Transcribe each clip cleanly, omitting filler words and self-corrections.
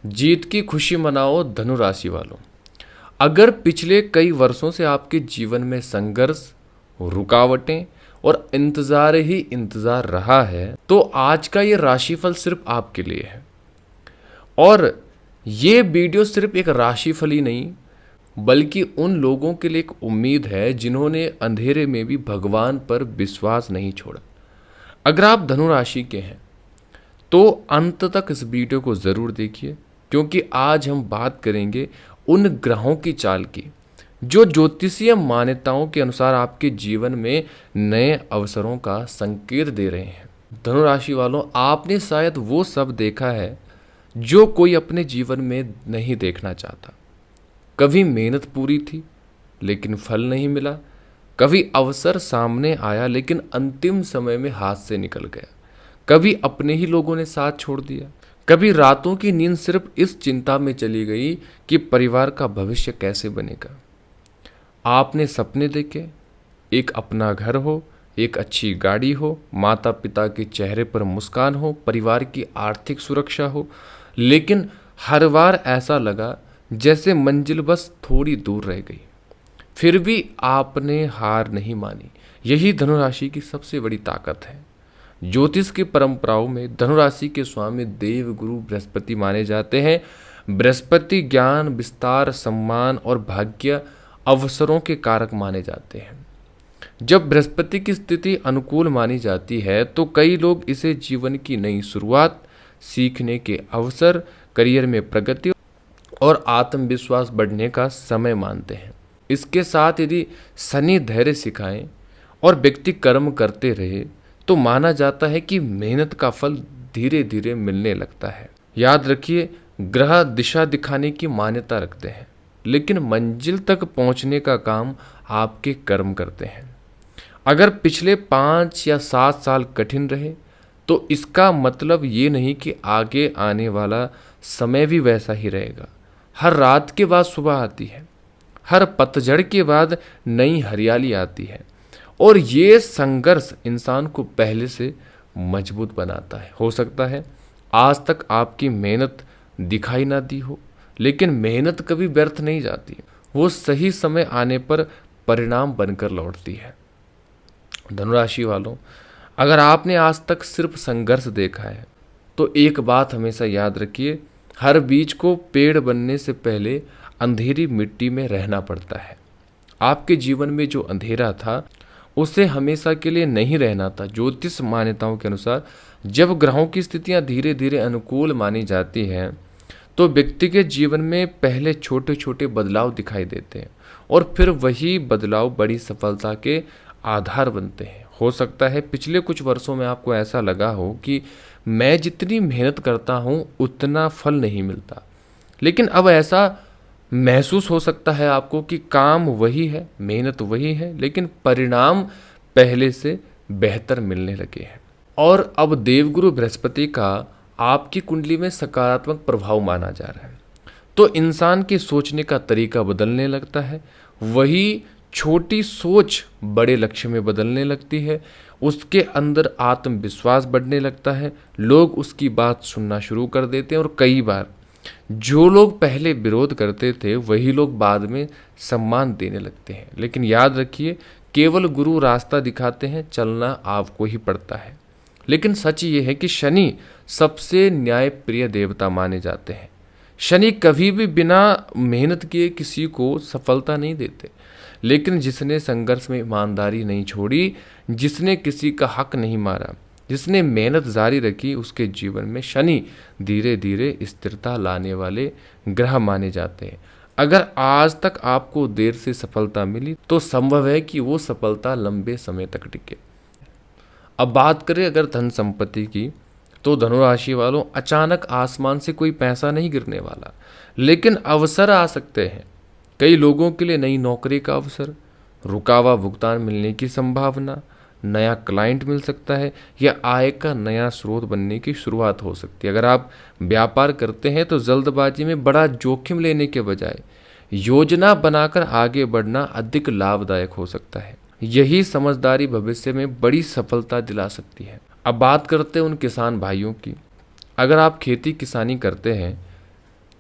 जीत की खुशी मनाओ धनु राशि वालों। अगर पिछले कई वर्षों से आपके जीवन में संघर्ष, रुकावटें और इंतजार ही इंतजार रहा है, तो आज का ये राशिफल सिर्फ आपके लिए है। और ये वीडियो सिर्फ एक राशिफल ही नहीं, बल्कि उन लोगों के लिए एक उम्मीद है जिन्होंने अंधेरे में भी भगवान पर विश्वास नहीं छोड़ा। अगर आप धनु राशि के हैं तो अंत तक इस वीडियो को ज़रूर देखिए, क्योंकि आज हम बात करेंगे उन ग्रहों की चाल की जो ज्योतिषीय मान्यताओं के अनुसार आपके जीवन में नए अवसरों का संकेत दे रहे हैं। धनु राशि वालों, आपने शायद वो सब देखा है जो कोई अपने जीवन में नहीं देखना चाहता। कभी मेहनत पूरी थी लेकिन फल नहीं मिला, कभी अवसर सामने आया लेकिन अंतिम समय में हाथ से निकल गया, कभी अपने ही लोगों ने साथ छोड़ दिया, कभी रातों की नींद सिर्फ इस चिंता में चली गई कि परिवार का भविष्य कैसे बनेगा। आपने सपने देखे, एक अपना घर हो, एक अच्छी गाड़ी हो, माता पिता के चेहरे पर मुस्कान हो, परिवार की आर्थिक सुरक्षा हो, लेकिन हर बार ऐसा लगा जैसे मंजिल बस थोड़ी दूर रह गई। फिर भी आपने हार नहीं मानी। यही धनुराशि की सबसे बड़ी ताकत है। ज्योतिष की परंपराओं में धनुराशि के स्वामी देव गुरु बृहस्पति माने जाते हैं। बृहस्पति ज्ञान, विस्तार, सम्मान और भाग्य अवसरों के कारक माने जाते हैं। जब बृहस्पति की स्थिति अनुकूल मानी जाती है तो कई लोग इसे जीवन की नई शुरुआत, सीखने के अवसर, करियर में प्रगति और आत्मविश्वास बढ़ने का समय मानते हैं। इसके साथ यदि शनि धैर्य सिखाएं और व्यक्ति कर्म करते रहे तो माना जाता है कि मेहनत का फल धीरे धीरे मिलने लगता है। याद रखिए, ग्रह दिशा दिखाने की मान्यता रखते हैं, लेकिन मंजिल तक पहुंचने का काम आपके कर्म करते हैं। अगर पिछले 5 या 7 साल कठिन रहे तो इसका मतलब ये नहीं कि आगे आने वाला समय भी वैसा ही रहेगा। हर रात के बाद सुबह आती है, हर पतझड़ के बाद नई हरियाली आती है, और ये संघर्ष इंसान को पहले से मजबूत बनाता है। हो सकता है आज तक आपकी मेहनत दिखाई ना दी हो, लेकिन मेहनत कभी व्यर्थ नहीं जाती। वो सही समय आने पर परिणाम बनकर लौटती है। धनुराशि वालों, अगर आपने आज तक सिर्फ संघर्ष देखा है तो एक बात हमेशा याद रखिए, हर बीज को पेड़ बनने से पहले अंधेरी मिट्टी में रहना पड़ता है। आपके जीवन में जो अंधेरा था उसे हमेशा के लिए नहीं रहना था। ज्योतिष मान्यताओं के अनुसार जब ग्रहों की स्थितियां धीरे धीरे अनुकूल मानी जाती हैं तो व्यक्ति के जीवन में पहले छोटे छोटे बदलाव दिखाई देते हैं और फिर वही बदलाव बड़ी सफलता के आधार बनते हैं। हो सकता है पिछले कुछ वर्षों में आपको ऐसा लगा हो कि मैं जितनी मेहनत करता हूँ उतना फल नहीं मिलता, लेकिन अब ऐसा महसूस हो सकता है आपको कि काम वही है, मेहनत वही है, लेकिन परिणाम पहले से बेहतर मिलने लगे हैं। और अब देवगुरु बृहस्पति का आपकी कुंडली में सकारात्मक प्रभाव माना जा रहा है, तो इंसान के सोचने का तरीका बदलने लगता है। वही छोटी सोच बड़े लक्ष्य में बदलने लगती है। उसके अंदर आत्मविश्वास बढ़ने लगता है। लोग उसकी बात सुनना शुरू कर देते हैं और कई बार जो लोग पहले विरोध करते थे वही लोग बाद में सम्मान देने लगते हैं। लेकिन याद रखिए, केवल गुरु रास्ता दिखाते हैं, चलना आपको ही पड़ता है। लेकिन सच ये है कि शनि सबसे न्यायप्रिय देवता माने जाते हैं। शनि कभी भी बिना मेहनत किए किसी को सफलता नहीं देते, लेकिन जिसने संघर्ष में ईमानदारी नहीं छोड़ी, जिसने किसी का हक नहीं मारा, जिसने मेहनत जारी रखी, उसके जीवन में शनि धीरे धीरे स्थिरता लाने वाले ग्रह माने जाते हैं। अगर आज तक आपको देर से सफलता मिली तो संभव है कि वो सफलता लंबे समय तक टिके। अब बात करें अगर धन संपत्ति की, तो धनुराशि वालों, अचानक आसमान से कोई पैसा नहीं गिरने वाला, लेकिन अवसर आ सकते हैं। कई लोगों के लिए नई नौकरी का अवसर, रुका हुआ भुगतान मिलने की संभावना, नया क्लाइंट मिल सकता है या आय का नया स्रोत बनने की शुरुआत हो सकती है। अगर आप व्यापार करते हैं तो जल्दबाजी में बड़ा जोखिम लेने के बजाय योजना बनाकर आगे बढ़ना अधिक लाभदायक हो सकता है। यही समझदारी भविष्य में बड़ी सफलता दिला सकती है। अब बात करते हैं उन किसान भाइयों की। अगर आप खेती किसानी करते हैं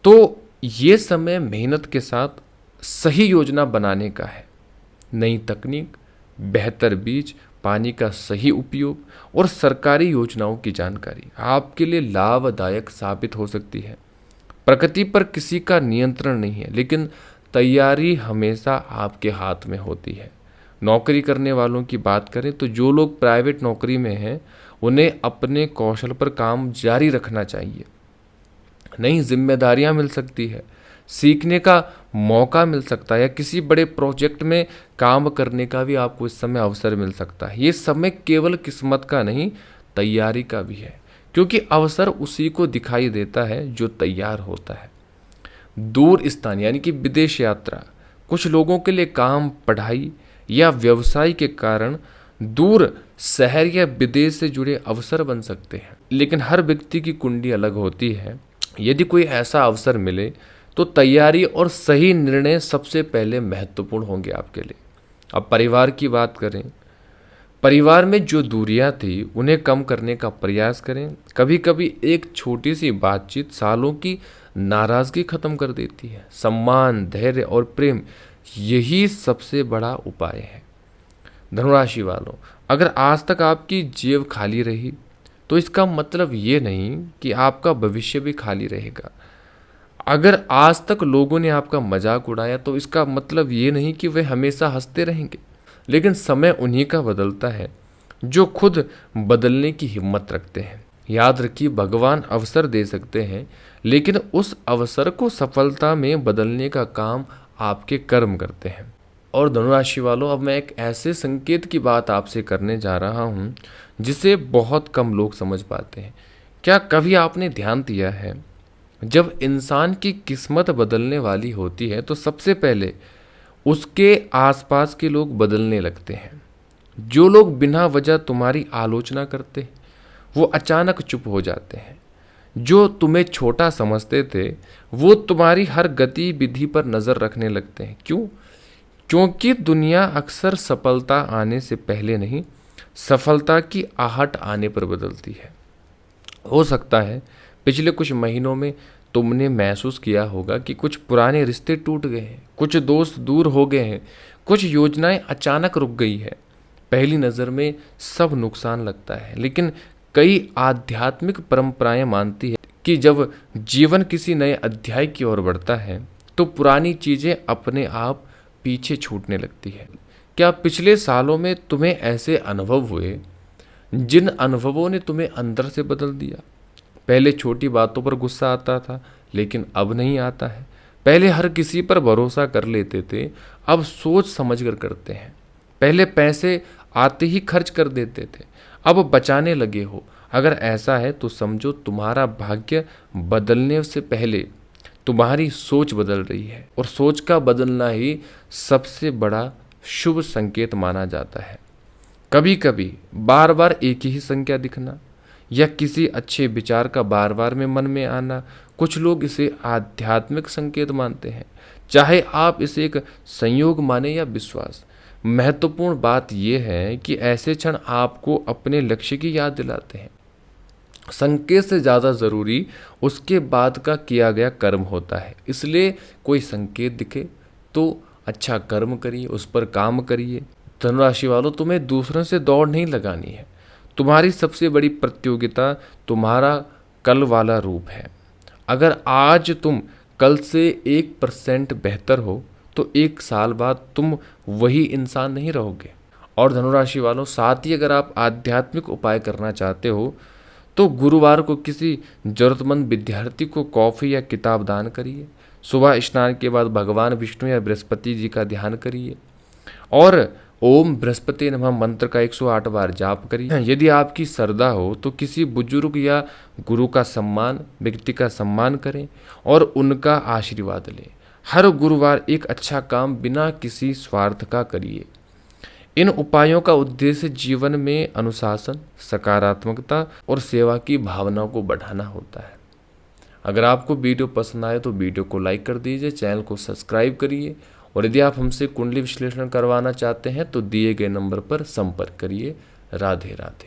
तो ये समय मेहनत के साथ सही योजना बनाने का है। नई तकनीक, बेहतर बीज, पानी का सही उपयोग और सरकारी योजनाओं की जानकारी आपके लिए लाभदायक साबित हो सकती है। प्रकृति पर किसी का नियंत्रण नहीं है, लेकिन तैयारी हमेशा आपके हाथ में होती है। नौकरी करने वालों की बात करें तो जो लोग प्राइवेट नौकरी में हैं उन्हें अपने कौशल पर काम जारी रखना चाहिए। नई जिम्मेदारियां मिल सकती है, सीखने का मौका मिल सकता है, या किसी बड़े प्रोजेक्ट में काम करने का भी आपको इस समय अवसर मिल सकता है। ये समय केवल किस्मत का नहीं, तैयारी का भी है, क्योंकि अवसर उसी को दिखाई देता है जो तैयार होता है। दूर स्थान यानी कि विदेश यात्रा कुछ लोगों के लिए काम, पढ़ाई या व्यवसाय के कारण दूर शहर या विदेश से जुड़े अवसर बन सकते हैं, लेकिन हर व्यक्ति की कुंडली अलग होती है। यदि कोई ऐसा अवसर मिले तो तैयारी और सही निर्णय सबसे पहले महत्वपूर्ण होंगे आपके लिए। अब परिवार की बात करें, परिवार में जो दूरियां थी उन्हें कम करने का प्रयास करें। कभी कभी एक छोटी सी बातचीत सालों की नाराजगी खत्म कर देती है। सम्मान, धैर्य और प्रेम, यही सबसे बड़ा उपाय है। धनुराशि वालों, अगर आज तक आपकी जेब खाली रही तो इसका मतलब ये नहीं कि आपका भविष्य भी खाली रहेगा। अगर आज तक लोगों ने आपका मजाक उड़ाया तो इसका मतलब ये नहीं कि वे हमेशा हंसते रहेंगे। लेकिन समय उन्हीं का बदलता है जो खुद बदलने की हिम्मत रखते हैं। याद रखिए, भगवान अवसर दे सकते हैं, लेकिन उस अवसर को सफलता में बदलने का काम आपके कर्म करते हैं। और धनुराशि वालों, अब मैं एक ऐसे संकेत की बात आपसे करने जा रहा हूँ जिसे बहुत कम लोग समझ पाते हैं। क्या कभी आपने ध्यान दिया है, जब इंसान की किस्मत बदलने वाली होती है तो सबसे पहले उसके आसपास के लोग बदलने लगते हैं। जो लोग बिना वजह तुम्हारी आलोचना करते हैं वो अचानक चुप हो जाते हैं। जो तुम्हें छोटा समझते थे वो तुम्हारी हर गतिविधि पर नजर रखने लगते हैं। क्यों? क्योंकि दुनिया अक्सर सफलता आने से पहले नहीं, सफलता की आहट आने पर बदलती है। हो सकता है पिछले कुछ महीनों में तुमने महसूस किया होगा कि कुछ पुराने रिश्ते टूट गए हैं, कुछ दोस्त दूर हो गए हैं, कुछ योजनाएं अचानक रुक गई है। पहली नज़र में सब नुकसान लगता है, लेकिन कई आध्यात्मिक परंपराएं मानती है कि जब जीवन किसी नए अध्याय की ओर बढ़ता है तो पुरानी चीज़ें अपने आप पीछे छूटने लगती है। क्या पिछले सालों में तुम्हें ऐसे अनुभव हुए जिन अनुभवों ने तुम्हें अंदर से बदल दिया? पहले छोटी बातों पर गुस्सा आता था, लेकिन अब नहीं आता है। पहले हर किसी पर भरोसा कर लेते थे, अब सोच समझ कर करते हैं। पहले पैसे आते ही खर्च कर देते थे, अब बचाने लगे हो। अगर ऐसा है तो समझो तुम्हारा भाग्य बदलने से पहले तुम्हारी सोच बदल रही है, और सोच का बदलना ही सबसे बड़ा शुभ संकेत माना जाता है। कभी कभी बार बार एक ही संख्या दिखना या किसी अच्छे विचार का बार बार में मन में आना, कुछ लोग इसे आध्यात्मिक संकेत मानते हैं, चाहे आप इसे एक संयोग माने या विश्वास। महत्वपूर्ण बात यह है कि ऐसे क्षण आपको अपने लक्ष्य की याद दिलाते हैं। संकेत से ज़्यादा ज़रूरी उसके बाद का किया गया कर्म होता है। इसलिए कोई संकेत दिखे तो अच्छा कर्म करिए, उस पर काम करिए। धनुराशि वालों, तुम्हें दूसरों से दौड़ नहीं लगानी है। तुम्हारी सबसे बड़ी प्रतियोगिता तुम्हारा कल वाला रूप है। अगर आज तुम कल से 1% बेहतर हो तो 1 साल बाद तुम वही इंसान नहीं रहोगे। और धनुराशि वालों, साथ ही अगर आप आध्यात्मिक उपाय करना चाहते हो तो गुरुवार को किसी जरूरतमंद विद्यार्थी को कॉफ़ी या किताब दान करिए। सुबह स्नान के बाद भगवान विष्णु या बृहस्पति जी का ध्यान करिए और ओम बृहस्पति नमः मंत्र का 108 बार जाप करिए। यदि आपकी श्रद्धा हो तो किसी बुजुर्ग या गुरु का सम्मान, व्यक्ति का सम्मान करें और उनका आशीर्वाद लें। हर गुरुवार एक अच्छा काम बिना किसी स्वार्थ का करिए। इन उपायों का उद्देश्य जीवन में अनुशासन, सकारात्मकता और सेवा की भावना को बढ़ाना होता है। अगर आपको वीडियो पसंद आए तो वीडियो को लाइक कर दीजिए, चैनल को सब्सक्राइब करिए, और यदि आप हमसे कुंडली विश्लेषण करवाना चाहते हैं तो दिए गए नंबर पर संपर्क करिए। राधे राधे।